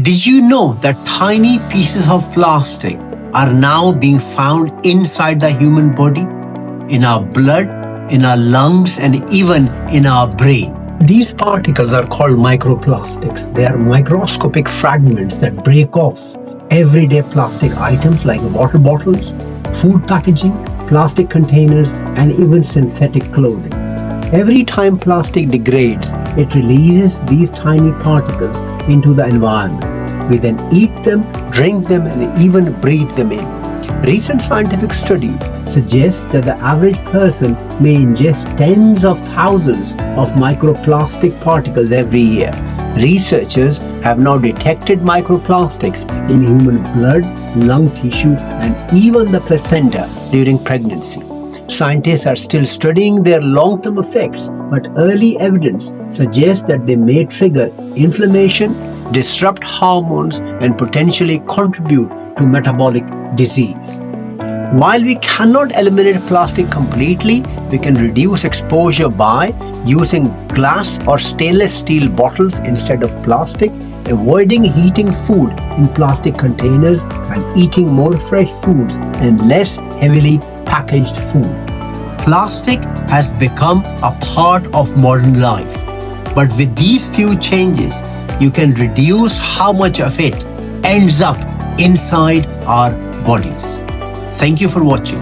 Did you know that tiny pieces of plastic are now being found inside the human body, in our blood, in our lungs, and even in our brain? These particles are called microplastics. They are microscopic fragments that break off everyday plastic items like water bottles, food packaging, plastic containers, and even synthetic clothing. Every time plastic degrades, it releases these tiny particles into the environment. We then eat them, drink them, and even breathe them in. Recent scientific studies suggest that the average person may ingest tens of thousands of microplastic particles every year. Researchers have now detected microplastics in human blood, lung tissue, and even the placenta during pregnancy. Scientists are still studying their long-term effects, but early evidence suggests that they may trigger inflammation, disrupt hormones, and potentially contribute to metabolic disease. While we cannot eliminate plastic completely, we can reduce exposure by using glass or stainless steel bottles instead of plastic, avoiding heating food in plastic containers, and eating more fresh foods and less heavily packaged food. Plastic has become a part of modern life, but with these few changes, you can reduce how much of it ends up inside our bodies. Thank you for watching.